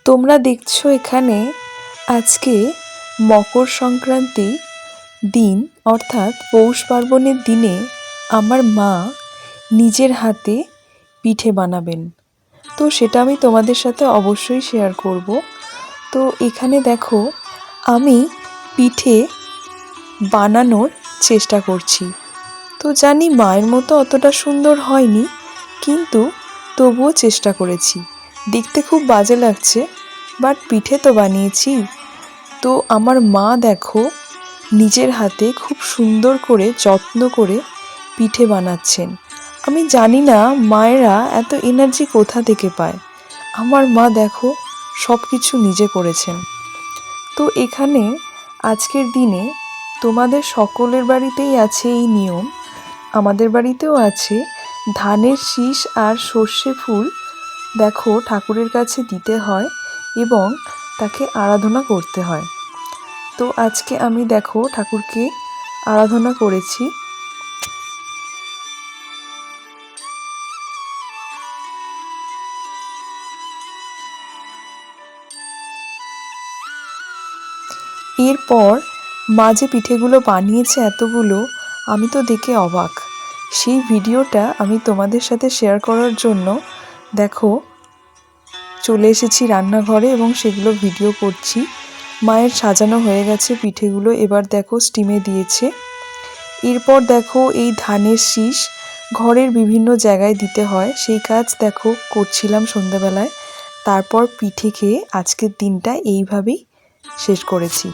তোমরা দেখছো এখানে আজকে মকর সংক্রান্তি দিন অর্থাৎ পৌষ পার্বণের দিনে আমার মা নিজের হাতে পিঠে বানাবেন। তো সেটা আমি তোমাদের সাথে অবশ্যই শেয়ার করব। তো এখানে দেখো আমি পিঠে বানানোর চেষ্টা করছি। তো জানি মায়ের মতো অতটা সুন্দর হয়নি, কিন্তু তবুও চেষ্টা করেছি। দেখতে খুব বাজে লাগছে, বাট পিঠে তো বানিয়েছি। তো আমার মা দেখো নিজের হাতে খুব সুন্দর করে যত্ন করে পিঠে বানাচ্ছেন। আমি জানি না মায়েরা এত এনার্জি কোথা থেকে পায়। আমার মা দেখো সব কিছু নিজে করেছেন। তো এখানে আজকের দিনে তোমাদের সকলের বাড়িতেই আছে এই নিয়ম, আমাদের বাড়িতেও আছে। ধানের শীষ আর সর্ষে ফুল দেখো ঠাকুরের কাছে দিতে হয় এবং তাকে আরাধনা করতে হয়। তো আজকে আমি দেখো ঠাকুরকে আরাধনা করেছি। এরপর মা যে পিঠেগুলো বানিয়েছে এতগুলো, আমি তো দেখে অবাক। সেই ভিডিওটা আমি তোমাদের সাথে শেয়ার করার জন্য দেখো চলে এসেছি রান্নাঘরে এবং সেগুলো ভিডিও করছি। মায়ের সাজানো হয়ে গেছে পিঠেগুলো, এবার দেখো স্টিমে দিয়েছে। এরপর দেখো এই ধানের শীষ ঘরের বিভিন্ন জায়গায় দিতে হয়, সেই কাজ দেখো করছিলাম সন্ধ্যাবেলায়। তারপর পিঠে খেয়ে আজকের দিনটা এইভাবেই শেষ করেছি।